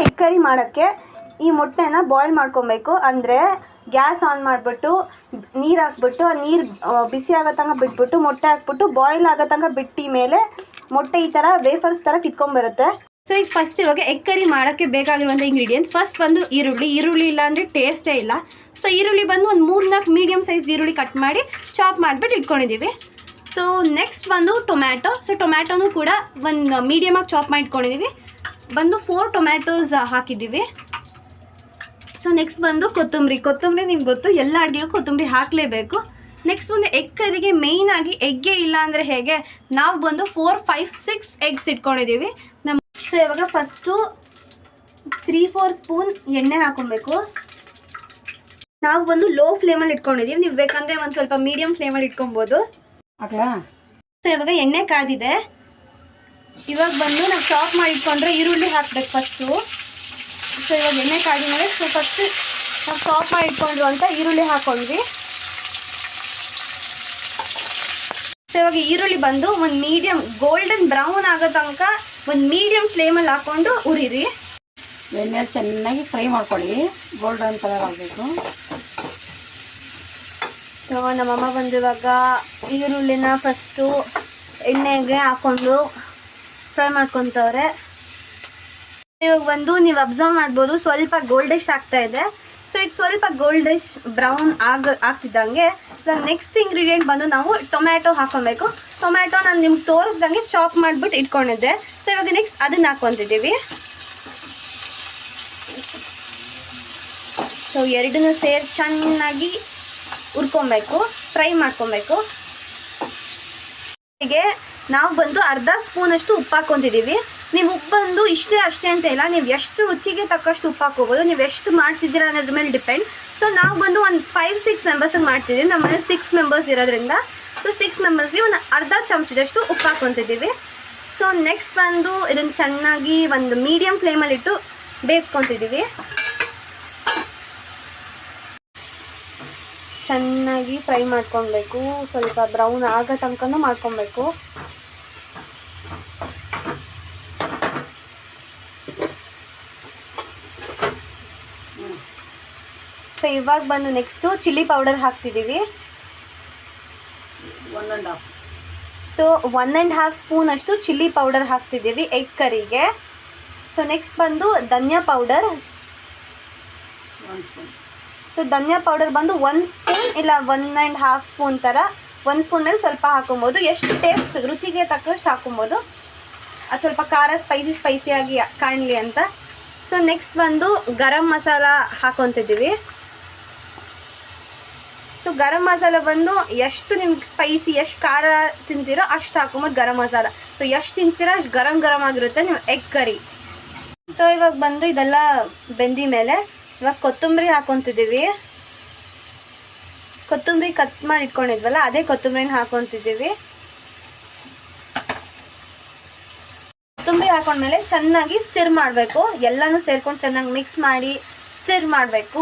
Egg curry ಮಾಡೋಕ್ಕೆ ಈ ಮೊಟ್ಟೆನ boil ಮಾಡ್ಕೊಬೇಕು. ಅಂದರೆ ಗ್ಯಾಸ್ ಆನ್ ಮಾಡಿಬಿಟ್ಟು ನೀರು ಹಾಕ್ಬಿಟ್ಟು ಆ ನೀರು ಬಿಸಿ ಆಗೋ ತನಕ ಬಿಟ್ಬಿಟ್ಟು ಮೊಟ್ಟೆ ಹಾಕ್ಬಿಟ್ಟು ಬಾಯ್ಲ್ ಆಗೋ ತನಕ ಬಿಟ್ಟು ಮೇಲೆ ಮೊಟ್ಟೆ ಈ ಥರ ವೇಫರ್ಸ್ ಥರ ಕಿತ್ಕೊಂಡ್ಬರುತ್ತೆ. ಸೊ ಈಗ ಫಸ್ಟ್ ಇವಾಗ ಎಗ್ ಕರಿ ಮಾಡೋಕ್ಕೆ ಬೇಕಾಗಿರುವಂಥ ಇಂಗ್ರೀಡಿಯೆಂಟ್ಸ್ ಫಸ್ಟ್ ಬಂದು ಈರುಳ್ಳಿ ಇಲ್ಲ ಅಂದರೆ ಟೇಸ್ಟೇ ಇಲ್ಲ. ಸೊ ಈರುಳ್ಳಿ ಬಂದು ಒಂದು 3-4 ಮೀಡಿಯಮ್ ಸೈಜ್ ಈರುಳ್ಳಿ ಕಟ್ ಮಾಡಿ ಚಾಪ್ ಮಾಡಿಬಿಟ್ಟು ಇಟ್ಕೊಂಡಿದ್ದೀವಿ. ಸೊ ನೆಕ್ಸ್ಟ್ ಬಂದು ಟೊಮ್ಯಾಟೊ. ಸೊ ಟೊಮ್ಯಾಟೊನೂ ಕೂಡ ಒಂದು ಮೀಡಿಯಮಾಗಿ ಚಾಪ್ ಮಾಡಿ ಇಟ್ಕೊಂಡಿದ್ದೀವಿ. ಬಂದು 4 ಟೊಮ್ಯಾಟೋಸ್ ಹಾಕಿದ್ದೀವಿ. ಸೊ ನೆಕ್ಸ್ಟ್ ಬಂದು ಕೊತ್ತಂಬರಿ ನಿಮ್ಗೆ ಗೊತ್ತು, ಎಲ್ಲ ಅಡುಗೆಗೂ ಕೊತ್ತಂಬರಿ ಹಾಕಲೇಬೇಕು. ನೆಕ್ಸ್ಟ್ ಬಂದು ಎಗ್ ಕರಿಗೆ ಮೇಯ್ನಾಗಿ ಎಗ್ಗೆ ಇಲ್ಲ ಅಂದರೆ ಹೇಗೆ, ನಾವು ಬಂದು 4, 5, 6 ಎಗ್ಸ್ ಇಟ್ಕೊಂಡಿದ್ದೀವಿ. ಸೊ ಇವಾಗ ಫಸ್ಟು 3-4 ಸ್ಪೂನ್ ಎಣ್ಣೆ ಹಾಕೊಬೇಕು. ನಾವು ಬಂದು ಲೋ ಫ್ಲೇಮಲ್ಲಿ ಇಟ್ಕೊಂಡಿದ್ದೀವಿ, ನೀವು ಬೇಕಂದರೆ ಒಂದು ಸ್ವಲ್ಪ ಮೀಡಿಯಮ್ ಫ್ಲೇಮಲ್ಲಿ ಇಟ್ಕೊಬೋದು. ಸೊ ಇವಾಗ ಎಣ್ಣೆ ಕಾದಿದೆ. ಇವಾಗ ಬಂದು ನಾವು ಚಾಪ್ ಮಾಡಿ ಇಟ್ಕೊಂಡ್ರೆ ಈರುಳ್ಳಿ ಹಾಕ್ಬೇಕು ಫಸ್ಟು. ಸೊ ಇವಾಗ ಎಣ್ಣೆ ಕಾದಿ ಮೇಲೆ ಸೊ ಫಸ್ಟು ನಾವು ಚಾಪ್ ಮಾಡಿ ಇಟ್ಕೊಂಡ್ರು ಅಂತ ಈರುಳ್ಳಿ ಹಾಕ್ಕೊಂಡ್ವಿ. ಸೊ ಇವಾಗ ಈರುಳ್ಳಿ ಬಂದು ಒಂದು ಮೀಡಿಯಮ್ ಗೋಲ್ಡನ್ ಬ್ರೌನ್ ಆಗೋ ತನಕ ಒಂದು ಮೀಡಿಯಮ್ ಫ್ಲೇಮಲ್ಲಿ ಹಾಕ್ಕೊಂಡು ಉರಿರಿ. ಎಣ್ಣೆ ಚೆನ್ನಾಗಿ ಫ್ರೈ ಮಾಡ್ಕೊಳ್ಳಿ, ಗೋಲ್ಡನ್ ಕಲರ್ ಆಗಬೇಕು. ಸೊ ನಮ್ಮಮ್ಮ ಬಂದು ಇವಾಗ ಈರುಳ್ಳಿನ ಫಸ್ಟು ಎಣ್ಣೆಗೆ ಹಾಕ್ಕೊಂಡು ಫ್ರೈ ಮಾಡ್ಕೊತವ್ರೆ. ಇವಾಗ ಬಂದು ನೀವು ಅಬ್ಸರ್ವ್ ಮಾಡ್ಬೋದು ಸ್ವಲ್ಪ ಗೋಲ್ಡಿಶ್ ಆಗ್ತಾ ಇದೆ. ಸೊ ಈಗ ಸ್ವಲ್ಪ ಗೋಲ್ಡಿಶ್ ಬ್ರೌನ್ ಆಗ್ತಿದ್ದಂಗೆ ಇವಾಗ ನೆಕ್ಸ್ಟ್ ಇಂಗ್ರೀಡಿಯೆಂಟ್ ಬಂದು ನಾವು ಟೊಮ್ಯಾಟೊ ಹಾಕೊಬೇಕು. ಟೊಮ್ಯಾಟೊ ನಾನು ನಿಮ್ಗೆ ತೋರಿಸ್ದಂಗೆ ಚಾಪ್ ಮಾಡಿಬಿಟ್ಟು ಇಟ್ಕೊಂಡಿದ್ದೆ. ಸೊ ಇವಾಗ ನೆಕ್ಸ್ಟ್ ಅದನ್ನು ಹಾಕ್ಕೊತಿದ್ದೀವಿ. ಸೊ ಎರಡನ್ನೂ ಸೇರಿ ಚೆನ್ನಾಗಿ ಹುರ್ಕೊಬೇಕು, ಫ್ರೈ ಮಾಡ್ಕೊಬೇಕು. ಹೀಗೆ ನಾವು ಬಂದು ಅರ್ಧ ಸ್ಪೂನಷ್ಟು ಉಪ್ಪು ಹಾಕ್ಕೊತಿದ್ದೀವಿ. ನೀವು ಉಪ್ಪು ಬಂದು ಅಷ್ಟೇ ಅಂತ ಇಲ್ಲ, ನೀವು ಎಷ್ಟು ರುಚಿಗೆ ತಕ್ಕಷ್ಟು ಉಪ್ಪು ಹಾಕ್ಕೋಬೋದು, ನೀವು ಎಷ್ಟು ಮಾಡ್ತಿದ್ದೀರಾ ಅನ್ನೋದ್ರ ಮೇಲೆ ಡಿಪೆಂಡ್. ಸೊ ನಾವು ಬಂದು ಒಂದು 5-6 ಮೆಂಬರ್ಸಿಗೆ ಮಾಡ್ತಿದ್ದೀವಿ, ನಮ್ಮ ಮನೇಲಿ 6 ಮೆಂಬರ್ಸ್ ಇರೋದ್ರಿಂದ. ಸೊ 6 ಮೆಂಬರ್ಸ್ಗೆ ಒಂದು ಅರ್ಧ ಚಮಚದಷ್ಟು ಉಪ್ಪು ಹಾಕ್ಕೊತಿದ್ದೀವಿ. ಸೊ ನೆಕ್ಸ್ಟ್ ಬಂದು ಇದನ್ನು ಚೆನ್ನಾಗಿ ಒಂದು ಮೀಡಿಯಮ್ ಫ್ಲೇಮಲ್ಲಿಟ್ಟು ಬೇಯಿಸ್ಕೊತಿದ್ದೀವಿ. ಚೆನ್ನಾಗಿ ಫ್ರೈ ಮಾಡ್ಕೊಬೇಕು, ಸ್ವಲ್ಪ ಬ್ರೌನ್ ಆಗೋ ತನಕನೂ ಮಾಡ್ಕೊಬೇಕು. ಸೊ ಇವಾಗ ಬಂದು ನೆಕ್ಸ್ಟು ಚಿಲ್ಲಿ ಪೌಡರ್ ಹಾಕ್ತಿದ್ದೀವಿ. ಸೊ 1.5 ಸ್ಪೂನ್ ಅಷ್ಟು ಚಿಲ್ಲಿ ಪೌಡರ್ ಹಾಕ್ತಿದ್ದೀವಿ ಎಗ್ ಕರಿಗೆ. ಸೊ ನೆಕ್ಸ್ಟ್ ಬಂದು ಧನಿಯಾ ಪೌಡರ್. ಸೊ ಧನಿಯಾ ಪೌಡರ್ ಬಂದು 1 ಸ್ಪೂನ್ ಇಲ್ಲ 1.5 ಸ್ಪೂನ್ ಥರ, 1 ಸ್ಪೂನ್ ಮೇಲೆ ಸ್ವಲ್ಪ ಹಾಕೊಬೋದು, ಎಷ್ಟು ಟೇಸ್ಟ್ ರುಚಿಗೆ ತಕ್ಕಷ್ಟು ಹಾಕೊಬೋದು. ಅದು ಸ್ವಲ್ಪ ಖಾರ ಸ್ಪೈಸಿಯಾಗಿ ಕಾಣಲಿ ಅಂತ. ಸೊ ನೆಕ್ಸ್ಟ್ ಬಂದು ಗರಂ ಮಸಾಲ ಹಾಕೊತಿದ್ದೀವಿ. ಸೊ ಗರಂ ಮಸಾಲ ಬಂದು ಎಷ್ಟು ನಿಮ್ಗೆ ಸ್ಪೈಸಿ ಎಷ್ಟು ಖಾರ ತಿಂತೀರೋ ಅಷ್ಟು ಹಾಕೊಂಬೋದು ಗರಂ ಮಸಾಲ. ಸೊ ಎಷ್ಟು ತಿಂತೀರೋ ಅಷ್ಟು ಗರಂ ಆಗಿರುತ್ತೆ ನೀವು ಎಗ್ ಕರಿ. ಸೊ ಇವಾಗ ಬಂದು ಇದೆಲ್ಲ ಬೆಂದಿ ಮೇಲೆ ಇವಾಗ ಕೊತ್ತಂಬರಿ ಹಾಕೊತಿದ್ದೀವಿ. ಕೊತ್ತಂಬರಿ ಕಟ್ ಮಾಡಿ ಇಟ್ಕೊಂಡಿದ್ವಲ್ಲ ಅದೇ ಕೊತ್ತಂಬರಿನ ಹಾಕೊತಿದ್ದೀವಿ. ಕೊತ್ತಂಬರಿ ಹಾಕೊಂಡ್ಮೇಲೆ ಚೆನ್ನಾಗಿ ಸ್ಟಿರ್ ಮಾಡಬೇಕು, ಎಲ್ಲನೂ ಸೇರ್ಕೊಂಡು ಚೆನ್ನಾಗಿ ಮಿಕ್ಸ್ ಮಾಡಿ ಸ್ಟಿರ್ ಮಾಡಬೇಕು.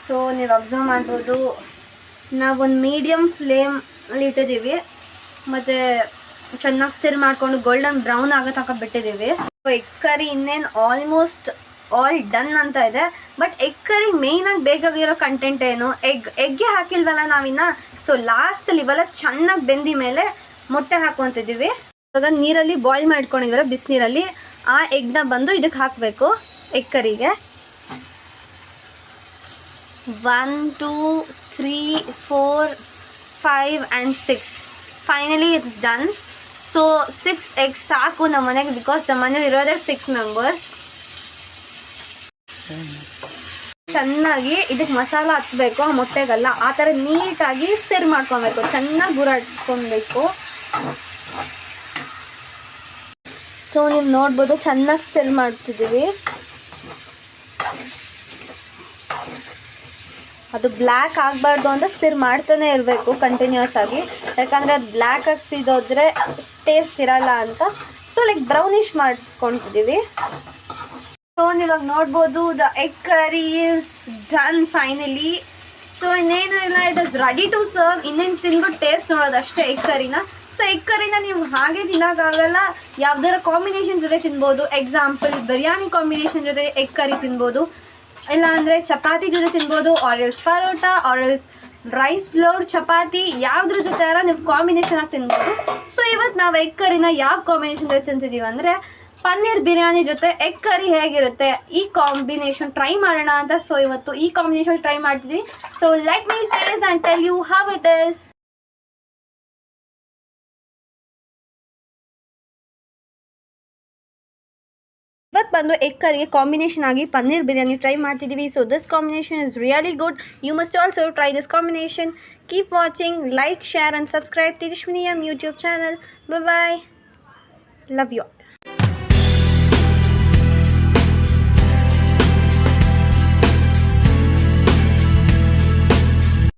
ಸೊ ನೀವು ಅಬ್ಸರ್ವ್ ಮಾಡ್ಬೋದು, ನಾವೊಂದು ಮೀಡಿಯಮ್ ಫ್ಲೇಮಲ್ಲಿ ಇಟ್ಟಿದ್ದೀವಿ ಮತ್ತು ಚೆನ್ನಾಗಿ ಸ್ಟಿರ್ ಮಾಡಿಕೊಂಡು ಗೋಲ್ಡನ್ ಬ್ರೌನ್ ಆಗೋ ತನಕ ಬಿಟ್ಟಿದ್ದೀವಿ. ಎಗ್ ಕರಿ ಇನ್ನೇನು ಆಲ್ಮೋಸ್ಟ್ ಆಲ್ ಡನ್ ಅಂತ ಇದೆ. ಬಟ್ ಎಗ್ ಕರಿ ಮೇಯ್ನಾಗಿ ಬೇಕಾಗಿರೋ ಕಂಟೆಂಟ್ ಏನು, ಎಗ್ಗೆ ಹಾಕಿಲ್ವಲ್ಲ ನಾವಿನ್ನ. ಸೊ ಲಾಸ್ಟಲ್ಲಿ ಇವೆಲ್ಲ ಚೆನ್ನಾಗಿ ಬೆಂದಿ ಮೇಲೆ ಮೊಟ್ಟೆ ಹಾಕ್ಕೊತಿದ್ದೀವಿ. ಇವಾಗ ನೀರಲ್ಲಿ ಬಾಯ್ಲ್ ಮಾಡ್ಕೊಂಡಿದ್ದೀವಲ್ಲ ಬಿಸಿನೀರಲ್ಲಿ, ಆ ಎಗ್ನ ಬಂದು ಇದಕ್ಕೆ ಹಾಕಬೇಕು ಎಗ್ ಕರಿಗೆ. 1, 2, 3, 4, 5 and 6. Finally it's done. So 6 eggs ಸಾಕು ನಮ್ಮ ಮನೆಗೆ, ಬಿಕಾಸ್ ನಮ್ಮ ಮನೇಲಿ ಇರೋದೇ 6 ಮೆಂಬರ್ಸ್. ಚೆನ್ನಾಗಿ ಇದಕ್ಕೆ ಮಸಾಲ ಹಚ್ಬೇಕು ಆ ಮೊಟ್ಟೆಗೆಲ್ಲ, ಆ ಥರ ನೀಟಾಗಿ ಸ್ಟಿರ್ ಮಾಡ್ಕೊಬೇಕು, ಚೆನ್ನಾಗಿ ಗುರಾಡ್ಕೊಬೇಕು. ಸೊ ನೀವು ನೋಡ್ಬೋದು ಚೆನ್ನಾಗಿ ಸ್ಟಿರ್ ಮಾಡ್ತಿದ್ದೀವಿ. ಅದು ಬ್ಲ್ಯಾಕ್ ಆಗಬಾರ್ದು ಅಂತ ಸ್ಟಿರ್ ಮಾಡ್ತಾನೆ ಇರಬೇಕು ಕಂಟಿನ್ಯೂಸ್ ಆಗಿ, ಯಾಕಂದರೆ ಅದು ಬ್ಲ್ಯಾಕ್ ಆಗಿ ಸಿದೋದ್ರೆ ಟೇಸ್ಟ್ ಇರಲ್ಲ ಅಂತ. ಸೊ ಲೈಕ್ ಬ್ರೌನಿಶ್ ಮಾಡ್ಕೊತಿದ್ದೀವಿ. ಸೊ ನೀವಾಗ ನೋಡ್ಬೋದು the egg curry is done finally. So ಇನ್ನೇನು ಇಲ್ಲ, it is ready to serve. ಇನ್ನೇನು ತಿಂದ್ಬಿಟ್ಟು ಟೇಸ್ಟ್ ನೋಡೋದು ಅಷ್ಟೇ ಎಗ್ ಕರಿನ. ಸೊ ಸೊ ಎಗ್ ಕರಿನ ನೀವು ಹಾಗೆ ತಿನ್ನೋಕ್ಕಾಗಲ್ಲ, ಯಾವ್ದಾರ ಕಾಂಬಿನೇಷನ್ ಜೊತೆ ತಿನ್ಬೋದು. ಎಕ್ಸಾಂಪಲ್ ಬಿರಿಯಾನಿ ಕಾಂಬಿನೇಷನ್ ಜೊತೆ ಎಗ್ ಕರಿ ತಿನ್ಬೋದು, ಇಲ್ಲ ಅಂದರೆ ಚಪಾತಿ ಜೊತೆ ತಿನ್ಬೋದು, ಆರೆಲ್ಸ್ ಪರೋಟ, ಆರೆಲ್ಸ್ ರೈಸ್ ಫ್ಲೋರ್ ಚಪಾತಿ, ಯಾವುದ್ರ ಜೊತೆ ನೀವು ಕಾಂಬಿನೇಷನ್ ಆಗಿ ತಿನ್ಬೋದು. ಸೊ ಇವತ್ತು ನಾವು ಎಗ್ ಕರಿನ ಯಾವ ಕಾಂಬಿನೇಷನ್ ಜೊತೆ ತಿಂತಿದ್ದೀವಿ ಅಂದರೆ ಪನ್ನೀರ್ ಬಿರಿಯಾನಿ ಜೊತೆ ಎಗ್ ಕರಿ ಹೇಗಿರುತ್ತೆ ಈ ಕಾಂಬಿನೇಷನ್ ಟ್ರೈ ಮಾಡೋಣ ಅಂತ. ಸೊ ಇವತ್ತು ಈ ಕಾಂಬಿನೇಷನ್ ಟ್ರೈ ಮಾಡ್ತಿದ್ದೀವಿ. So let me taste and tell you how it is. ಇವತ್ತು ಬಂದು ಎಗ್ ಕರಿಗೆ ಕಾಂಬಿನೇಷನ್ ಆಗಿ ಪನ್ನೀರ್ ಬಿರಿಯಾನಿ ಟ್ರೈ ಮಾಡ್ತಿದ್ದೀವಿ. So this combination is really good. You must also try this combination. Keep watching, like, share and subscribe Tejaswini M YouTube channel. Bye, love you.